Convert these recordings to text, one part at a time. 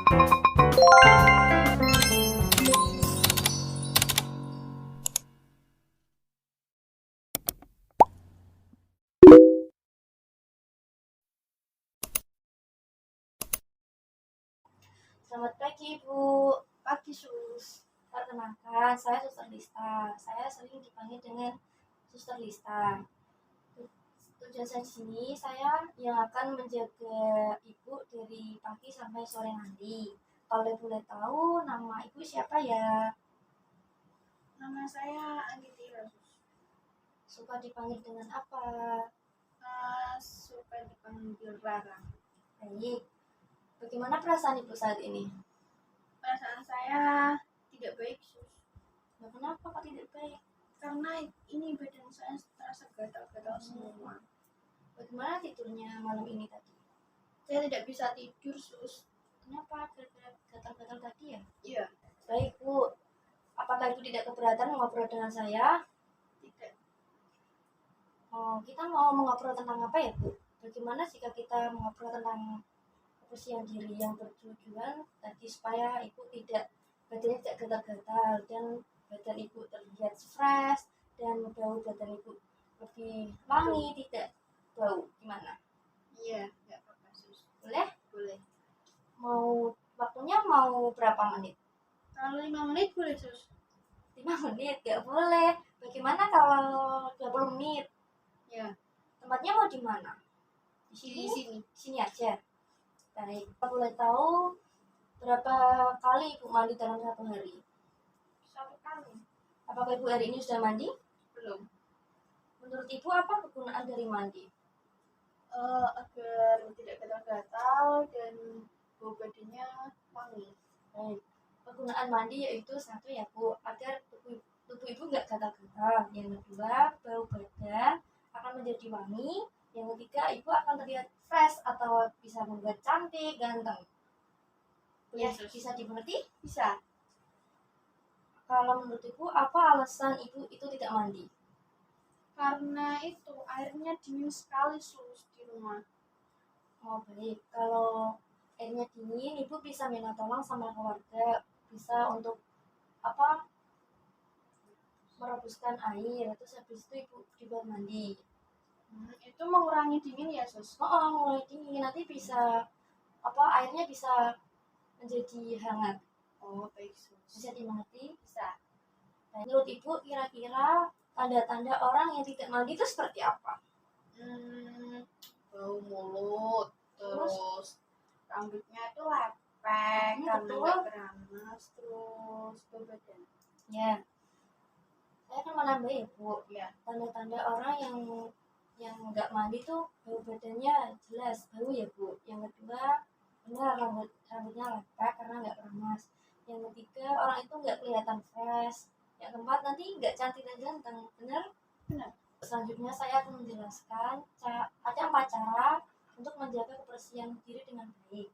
Selamat pagi, Bu. Pagi, Sus. Perkenalkan, saya Suster Lista. Saya sering dipanggil dengan Suster Lista. Tujuan saya di sini, saya yang akan menjaga Ibu dari pagi sampai sore nanti. Kalau boleh tahu, nama Ibu siapa ya? Nama saya Anggitira, Sus. Suka dipanggil dengan apa? Suka dipanggil Rara. Baik. Bagaimana perasaan Ibu saat ini? Perasaan saya tidak baik, Sus. Nah, kenapa kok tidak baik? Karena ini badan saya terasa gatal-gatal semua. Bagaimana tidurnya malam ini tadi? Saya tidak bisa tidur, Sus. Kenapa gatal-gatal tadi ya? Iya. Baik, Bu. Apakah Ibu tidak keberatan mengobrol dengan saya? Tidak. Kita mau mengobrol tentang apa ya, Bu? Bagaimana jika kita mengobrol tentang kebersihan diri yang bertujuan tadi supaya Ibu badannya tidak gatal-gatal dan badan Ibu terlihat fresh dan bau badan Ibu lebih wangi, tidak bau. Gimana? Iya, nggak apa-apa, Sus. Boleh? Boleh. Waktunya mau berapa menit? Kalau 5 menit boleh, Sus. 5 menit? Gak boleh. Bagaimana kalau 20 menit? Ya. Tempatnya mau di mana? Di sini? Di sini aja. Baik. Kalau boleh tahu berapa kali Ibu mandi dalam satu hari? 1 kali. Apakah Ibu hari ini sudah mandi? Belum. Menurut Ibu apa kegunaan dari mandi? Agar tidak gatal-gatal dan bau badannya wangi. Baik. Kegunaan mandi yaitu satu ya Bu, agar tubuh Ibu nggak gatal-gatal. Yang kedua, bau badan akan menjadi wangi. Yang ketiga, Ibu akan terlihat fresh atau bisa membuat cantik, ganteng. Ya, Bisa dimengerti? Bisa. Kalau menurut Ibu, apa alasan Ibu itu tidak mandi? Karena itu airnya dingin sekali, Sus, di rumah. Oh baik, kalau airnya dingin, Ibu bisa minta tolong sama keluarga, bisa untuk merebuskan air, terus habis itu Ibu dibuat mandi. Itu mengurangi dingin ya, Sus? Mengurangi dingin, nanti bisa airnya bisa menjadi hangat. Oh, baik, Sus. Bisa dimengerti? Bisa. Nah, menurut Ibu kira-kira tanda-tanda orang yang tidak mandi itu seperti apa? Bau mulut, terus rambutnya itu lepek karena nggak keramas, terus bau badan. Ya, saya akan menambah ya Bu. Ya. Tanda-tanda orang yang nggak mandi tuh bau badannya jelas bau ya Bu. Yang kedua, benar rambutnya lepek karena nggak keramas. Yang ketiga, orang itu nggak kelihatan fresh. Yang keempat, nanti nggak cantik dan ganteng. Benar? Benar. Selanjutnya saya akan menjelaskan ada 4 cara untuk menjaga kebersihan diri dengan baik.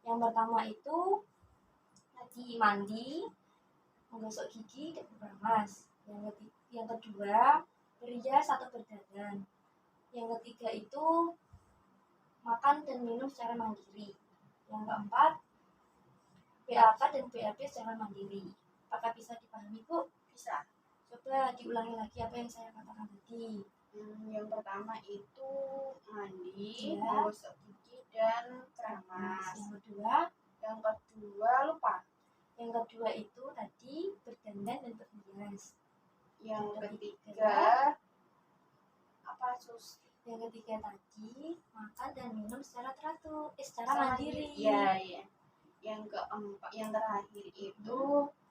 Yang pertama itu tadi mandi, menggosok gigi dan keramas. Yang kedua, berias atau berdandan. Yang ketiga itu makan dan minum secara mandiri. Yang keempat, BAK dan BAB secara mandiri. Apakah bisa dipahami, Bu? Bisa. Coba diulangi lagi apa yang saya katakan tadi. Yang pertama itu mandi, menggosok gigi dan keramas. Yang kedua lupa. Yang kedua itu tadi berdandan dan berias. Yang ketiga apa, Sus? Yang ketiga tadi makan dan minum secara teratur, secara mandiri. Iya. Yang keempat, yang terakhir itu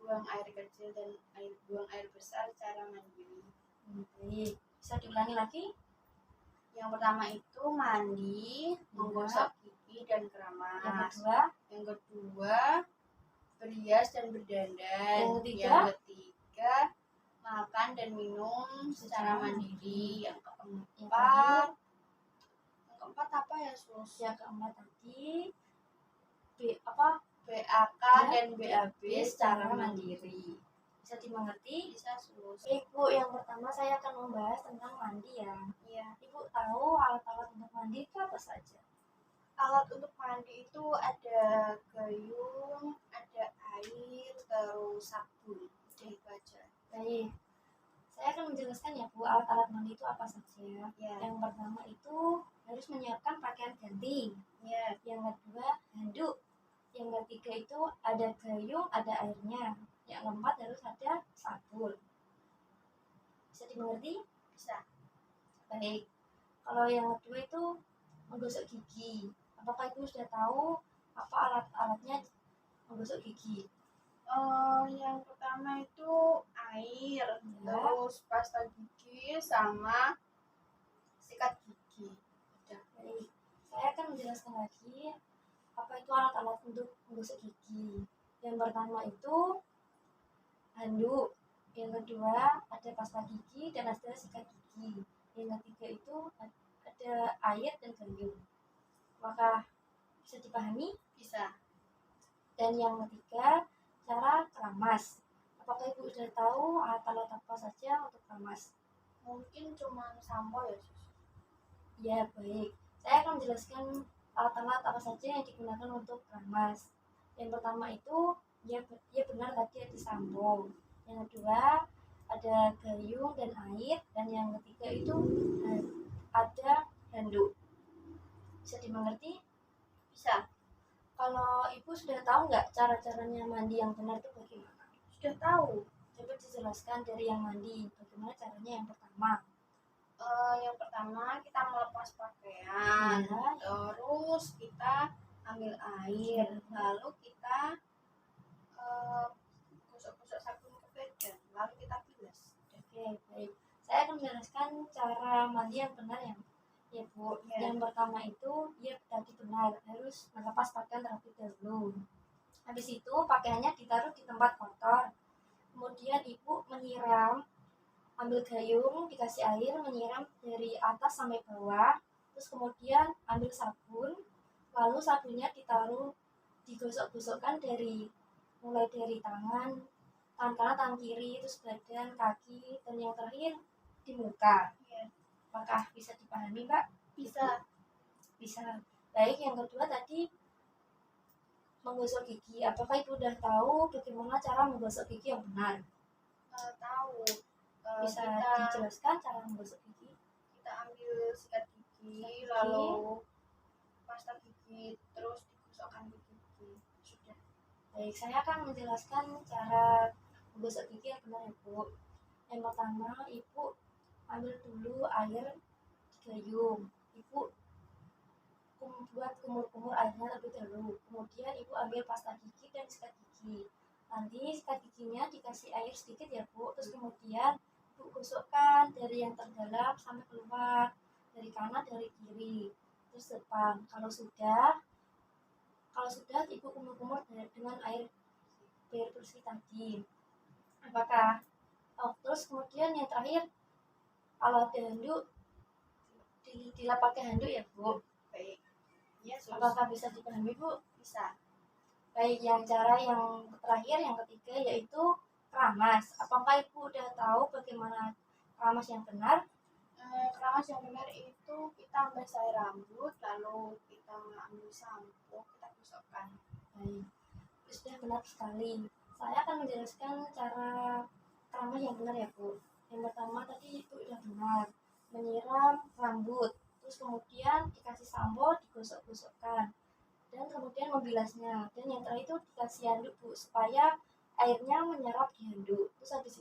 buang air kecil dan buang air besar secara mandiri. Baik, bisa diulangi lagi? Yang pertama itu mandi, menggosok gigi dan keramas. Yang kedua berias dan berdandan. Yang ketiga makan dan minum secara mandiri. Yang keempat apa ya, Sus? Yang keempat tadi BAK dan BAB secara mandiri. Bisa dimengerti? Bisa, Sus. Ibu, yang pertama saya akan membahas tentang mandi ya. Iya. Ibu tahu alat-alat untuk mandi itu apa saja? Alat untuk mandi itu ada gayung, sabun. Udah itu aja. Baik, saya akan menjelaskan ya Bu, alat-alat mandi itu apa saja. Ya. Yang pertama itu harus menyiapkan pakaian ganti. Ya. Yang kedua handuk. Yang ketiga itu ada gayung, ada airnya. Yang keempat harus ada sabun. Bisa dimengerti? Bisa. Baik. Kalau yang kedua itu menggosok gigi. Apakah Ibu sudah tahu apa alat-alatnya menggosok gigi? Yang pertama itu air, Ya. terus pasta gigi sama sikat gigi. Udah. Baik. Saya akan menjelaskan lagi apa itu alat-alat untuk menggosok gigi. Yang pertama itu handuk. Yang kedua ada pasta gigi dan ada sikat gigi. Yang ketiga itu ada air dan gayung. Maka bisa dipahami? Bisa. Dan yang ketiga, cara keramas. Apakah Ibu sudah tahu alat-alat apa saja untuk keramas? Mungkin cuma sampo ya, Sus. Ya, baik. Saya akan menjelaskan alat-alat apa saja yang digunakan untuk keramas. Yang pertama itu, ya benar tadi ada sampo. Yang kedua, ada gayung dan air. Dan yang ketiga itu ada handuk. Bisa dimengerti? Bisa. Kalau Ibu sudah tahu nggak cara-caranya mandi yang benar itu bagaimana? Sudah tahu. Coba dijelaskan dari yang mandi, bagaimana caranya yang pertama. Yang pertama kita melepas pakaian, Ya. terus kita ambil air, lalu kita gosok-gosok sabun ke badan, lalu kita bilas. Oke, baik. Saya akan menjelaskan cara mandi yang benar ya Bu. Ya. Yang pertama itu, ya tadi benar, harus melepas pakaian terlebih dahulu. Habis itu pakaiannya ditaruh di tempat kotor. Kemudian Ibu menyiram, ambil gayung, dikasih air, menyiram dari atas sampai bawah. Terus kemudian ambil sabun, lalu sabunnya digosok-gosokkan mulai dari tangan kanan, tangan kiri, terus badan, kaki, dan yang terakhir di muka. Ya. Apakah bisa dipahami, Mbak? Bisa. Bisa. Baik, yang kedua tadi menggosok gigi. Apakah Ibu udah tahu bagaimana cara menggosok gigi yang benar? Tahu. Bisa kita dijelaskan cara menggosok gigi? ambil sikat gigi, Sikat gigi. lalu pasta gigi, terus digosokkan di gigi. Sudah. Baik, saya akan menjelaskan cara menggosok gigi yang benar ya Bu. Yang pertama, Ibu ambil dulu air di gayung. Ibu buat kumur-kumur airnya lebih dahulu. Kemudian Ibu ambil pasta gigi dan sikat gigi. Nanti sikat giginya dikasih air sedikit ya Bu. Terus kemudian Ibu gosokkan dari yang terdalam sampai keluar, dari kanan, dari kiri, terus depan. Kalau sudah Ibu kumur-kumur dengan air bersih tadi. Apakah? Terus kemudian yang terakhir, kalau ada handuk, dilap pakai handuk ya Bu. Baik. Ya, Apakah bisa dipahami Bu? Bisa. Baik, yang cara yang terakhir, yang ketiga yaitu keramas. Apakah Ibu udah tahu bagaimana keramas yang benar? Keramas yang benar itu kita membasahi rambut, lalu kita ambil sampo, kita gosokkan. Baik, sudah benar sekali. Saya akan menjelaskan cara keramas yang benar ya Bu. Yang pertama tadi itu udah benar, menyiram rambut, terus kemudian dikasih sampo, digosok-gosokkan, dan kemudian membilasnya. Dan yang terakhir itu dikasih handuk Bu, supaya airnya menyerap di handuk. Terus habis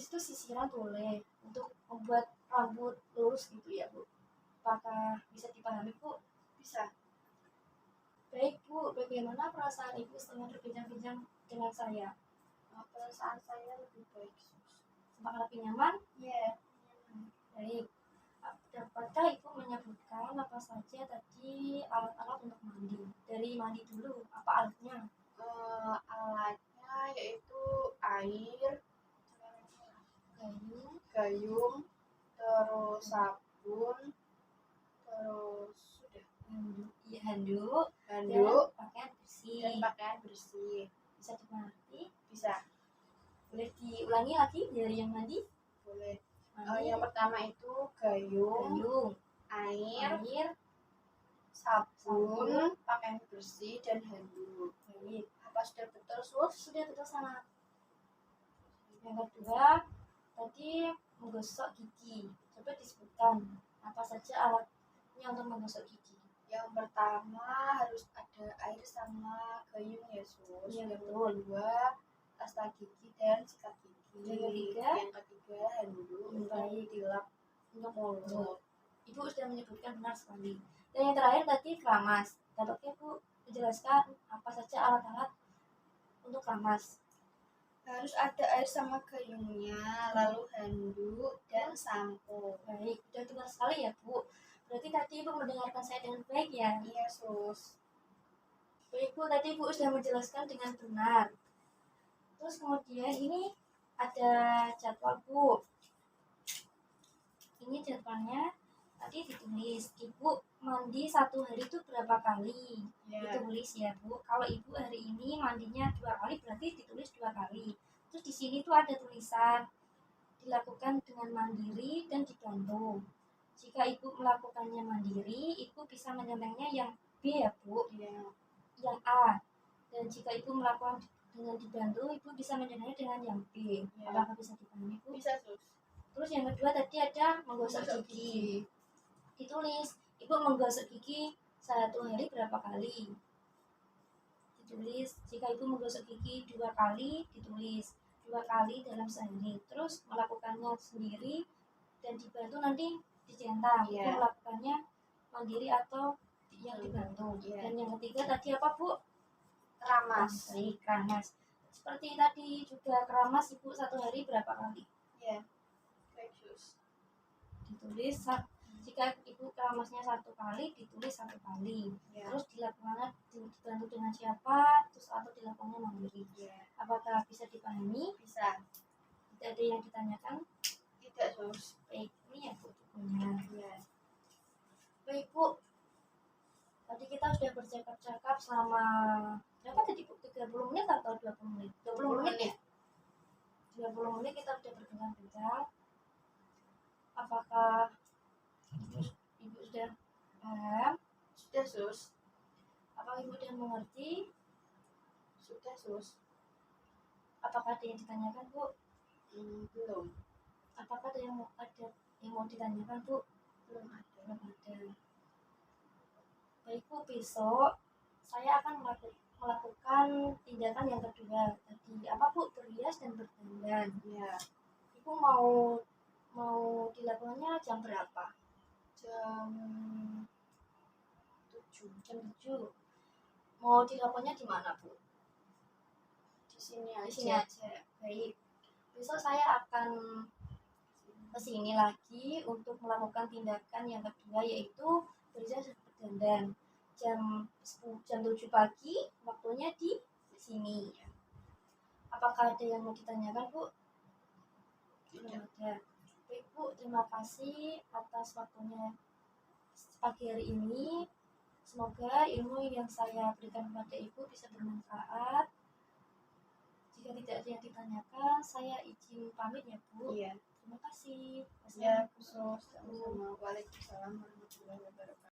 itu sisiran boleh untuk membuat rambut lurus gitu ya Bu. Apakah bisa dipahami Bu? Bisa. Baik Bu, bagaimana perasaan Ibu setelah berbincang-bincang dengan saya? Perasaan saya lebih baik, Sus. Apakah lebih nyaman? Ya. Baik. Dapatkah Ibu menyebutkan apa saja tadi alat-alat untuk mandi? Dari mandi dulu, apa alatnya? Alatnya yaitu air, Gayung, terus sabun, terus sudah. handuk, Handuk, dan pakaian bersih. dan pakaian bersih. Bisa dimengerti? Bisa. Boleh diulangi lagi dari yang mandi? Boleh. Mandi, Yang pertama itu gayung, air, air, sabun, pakaian bersih, dan handuk. baik. Apa sudah betul, Sus? Sudah betul sangat. Yang kedua, tadi menggosok gigi. Coba disebutkan apa saja alatnya untuk menggosok gigi. Yang pertama harus ada air sama gayung ya, Sus. Iya, Yang betul. kedua pasta gigi dan sikat gigi. Yang ketiga handuk baik dilap untuk mulut. mulut. Ibu sudah menyebutkan benar sekali. Dan yang terakhir tadi keramas. Dapatnya Bu menjelaskan apa saja alat-alat untuk keramas. Harus ada air sama gayungnya, lalu handuk dan sampo. Baik, sudah benar sekali ya Bu. Berarti tadi Ibu mendengarkan saya dengan baik ya. Iya, Sus. Baik Bu, tadi Bu sudah menjelaskan dengan benar. Terus kemudian ini ada jadwal Bu. Ini jadwalnya tadi ditulis. Ibu mandi satu hari itu berapa kali? Ya. Ditulis ya Bu. Kalau Ibu hari ini mandinya 2 kali berarti ditulis 2 kali. Terus di sini tuh ada tulisan dilakukan dengan mandiri dan dibantu. Jika Ibu melakukannya mandiri, Ibu bisa menyentengnya yang B ya Bu. Ya. Yang A. Dan jika Ibu melakukan dengan dibantu, Ibu bisa menyentengnya dengan yang B. Ya. Apakah bisa dipahami Bu? Bisa, Sus. Terus yang kedua tadi ada menggosok gigi. Ditulis, Ibu menggosok gigi satu hari berapa kali? Ditulis, jika Ibu menggosok gigi 2 kali, ditulis 2 kali dalam sehari. Terus melakukannya sendiri dan dibantu nanti dicentang. Ibu Iya. melakukannya mandiri atau yang dibantu. Iya. Dan yang ketiga tadi apa Bu? Keramas. Baik, keramas. Seperti tadi juga keramas Ibu satu hari berapa kali? Ya. Baik, Sus. Ditulis jika Ibu keramasnya 1 kali, ditulis 1 kali. Ya. Terus dilakukannya dibantu dengan siapa, terus atau dilakukannya mandiri. Ya. Apakah bisa dipahami? Bisa. Tidak ada yang ditanyakan? Tidak, Sus. Baik, ini ya Bu bukunya. Ya. Baik Bu, tadi kita sudah bercakap-cakap selama berapa tadi Bu? 30 menit atau 20 menit? 20 menit ya? 20 menit kita sudah berbincang-bincang. Apakah Ibu sudah paham? Sudah, Sus. Apakah Ibu sudah mengerti? Sudah, Sus. Apakah ada yang ditanyakan Bu? Belum. Apakah ada yang mau ditanyakan Bu? Belum ada. Belum ada. Baik Bu, besok saya akan melakukan tindakan yang kedua tadi. Apa Bu? Berhias dan berdandan. Ya. Ibu mau dilakukannya jam berapa? Jam 7. Jam 7. Mau dilakukannya di mana Bu? Di sini Di sini aja. aja. Baik. Besok saya akan ke sini lagi untuk melakukan tindakan yang kedua yaitu berhias dan berdandan. Jam 7 pagi waktunya di sini. Apakah ada yang mau ditanyakan Bu? Belum ada. Baik Bu, terima kasih atas waktunya pagi hari ini. Semoga ilmu yang saya berikan kepada Ibu bisa bermanfaat. Jika tidak ada yang ditanyakan, saya izin pamit ya Bu. Iya. Terima kasih. Ya, Wassalamualaikum. Sus. Waalaikumsalam warahmatullahi wabarakatuh.